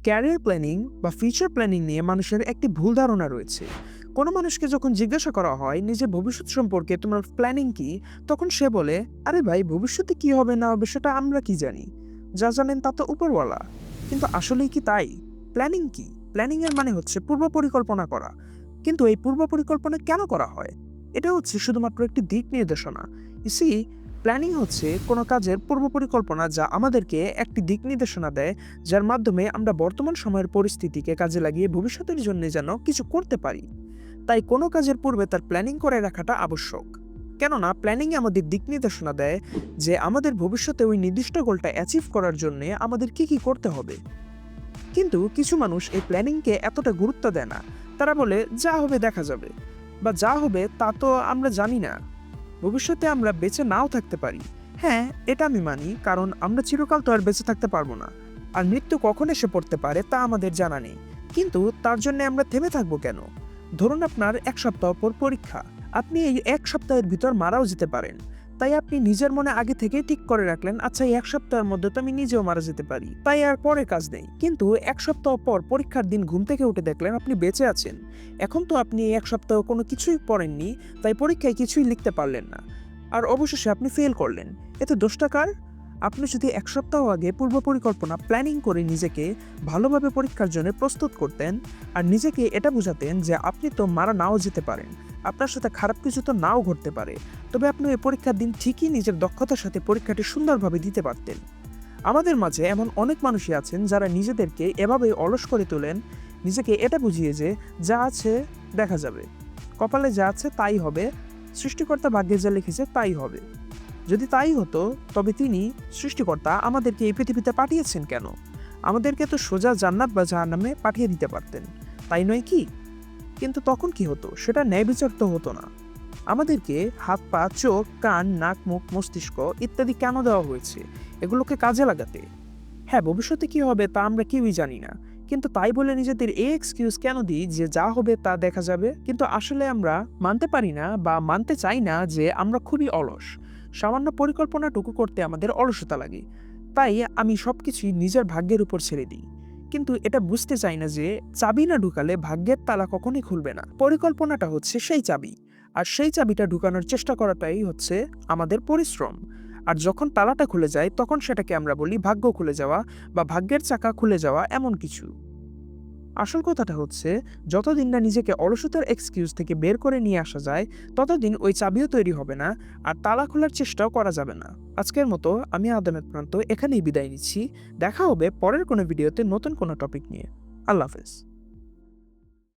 Career planning বা future planning নিয়ে মানুষের একটি ভুল ধারণা রয়েছে। কোনো মানুষকে যখন জিজ্ঞাসা করা হয় নিজের ভবিষ্যৎ সম্পর্কে তোমার প্ল্যানিং কি, তখন সে বলে, আরে ভাই, ভবিষ্যতে কি হবে না হবে সেটা আমরা কি জানি, যা জানেন তা তো উপরওয়ালা। কিন্তু আসলেই কি তাই? প্ল্যানিং কি? প্ল্যানিং এর মানে হচ্ছে পূর্ব পরিকল্পনা করা। কিন্তু এই পূর্ব পরিকল্পনা কেন করা হয়? এটা হচ্ছে শুধুমাত্র একটি দিক নির্দেশনা। ইসি, প্ল্যানিং হচ্ছে কোনো কাজের পূর্ব পরিকল্পনা যা আমাদেরকে একটি দিক নির্দেশনা দেয়, যার মাধ্যমে আমরা বর্তমান সময়ের পরিস্থিতিকে কাজে লাগিয়ে ভবিষ্যতের জন্য যেন কিছু করতে পারি। তাই কোনো কাজের পূর্বে তার প্ল্যানিং করে রাখাটা আবশ্যক। কেননা প্ল্যানিং আমাদের দিক নির্দেশনা দেয় যে আমাদের ভবিষ্যতে ওই নির্দিষ্ট গোলটা অ্যাচিভ করার জন্য আমাদের কি কি করতে হবে। কিন্তু কিছু মানুষ এই প্ল্যানিংকে এতটা গুরুত্ব দেয় না। তারা বলে, যা হবে দেখা যাবে, বা যা হবে তা তো আমরা জানি না, ভবিষ্যতে আমরা বেঁচে নাও থাকতে পারি। হ্যাঁ, এটা আমি মানি, কারণ আমরা চিরকাল তো আর বেঁচে থাকতে পারবো না, আর মৃত্যু কখন এসে পড়তে পারে তা আমাদের জানা নেই। কিন্তু তার জন্য আমরা থেমে থাকবো কেন? ধরুন আপনার 1 সপ্তাহ পর পরীক্ষা, আপনি এই 1 সপ্তাহের ভিতর মারাও যেতে পারেন। তাই আপনি নিজের মনে আগে থেকেই ঠিক করে রাখলেন, আচ্ছা এই 1 সপ্তাহের মধ্যে তো আমি নিজেও মারা যেতে পারি, তাই আর পরে কাজ নেই। কিন্তু 1 সপ্তাহ পর পরীক্ষার দিন ঘুম থেকে উঠে দেখলেন আপনি বেঁচে আছেন। এখন তো আপনি এই 1 সপ্তাহ কোনো কিছুই পড়েননি, তাই পরীক্ষায় কিছুই লিখতে পারলেন না, আর অবশেষে আপনি ফেল করলেন। এতে দোষটা কার? আপনি যদি 1 সপ্তাহ আগে পূর্ব পরিকল্পনা প্ল্যানিং করে নিজেকে ভালোভাবে পরীক্ষার জন্য প্রস্তুত করতেন, আর নিজেকে এটা বোঝাতেন যে আপনি তো মারা নাও যেতে পারেন, আপনার সাথে খারাপ কিছু তো নাও ঘটতে পারে, তবে আপনি এই পরীক্ষার দিন ঠিকই নিজের দক্ষতার সাথে পরীক্ষাটি সুন্দরভাবে দিতে পারতেন। আমাদের মাঝে এমন অনেক মানুষই আছেন যারা নিজেদেরকে এভাবে অলস করে তোলেন, নিজেকে এটা বুঝিয়ে যে যা আছে দেখা যাবে, কপালে যা আছে তাই হবে, সৃষ্টিকর্তা ভাগ্যে যা লিখেছে তাই হবে। যদি তাই হতো, তবে তিনি, সৃষ্টিকর্তা, আমাদেরকে এই পৃথিবীতে পাঠিয়েছেন কেন? আমাদেরকে তো সোজা জান্নাত বা জাহান্নামে পাঠিয়ে দিতে পারতেন, তাই নয় কি? কিন্তু তখন কি হতো? সেটা ন্যায় বিচার তো হতো না। আমাদেরকে হাত পা, চোখ, কান, নাক, মুখ, মস্তিষ্ক ইত্যাদি কেন দেওয়া হয়েছে? এগুলোকে কাজে লাগাতে। হ্যাঁ, ভবিষ্যতে কি হবে তা আমরা কেউই জানি না, কিন্তু তাই বলে নিজেদের এই এক্সকিউজ কেন দিই যে যা হবে তা দেখা যাবে? কিন্তু আসলে আমরা মানতে পারি না বা মানতে চাই না যে আমরা খুবই অলস। সামান্য পরিকল্পনাটুকু করতে আমাদের অলসতা লাগে। তাই আমি সবকিছুই নিজের ভাগ্যের উপর ছেড়ে দিই। কিন্তু এটা বুঝতে চাই না যে চাবি না ঢুকালে ভাগ্যের তালা কখনোই খুলবে না। পরিকল্পনাটা হচ্ছে সেই চাবি, আর সেই চাবিটা ঢুকানোর চেষ্টা করাটাই হচ্ছে আমাদের পরিশ্রম। আর যখন তালাটা খুলে যায় তখন সেটাকে আমরা বলি ভাগ্য খুলে যাওয়া বা ভাগ্যের চাকা খুলে যাওয়া এমন কিছু। আসল কথাটা হচ্ছে, যতদিন না নিজেকে অলসতার এক্সকিউজ থেকে বের করে নিয়ে আসা যায়, ততদিন ওই চাবিও তৈরি হবে না, আর তালা খোলার চেষ্টাও করা যাবে না। আজকের মতো আমি আদামের প্রান্ত এখানেই বিদায় নিচ্ছি। দেখা হবে পরের কোনো ভিডিওতে নতুন কোনো টপিক নিয়ে। আল্লাহ হাফেজ।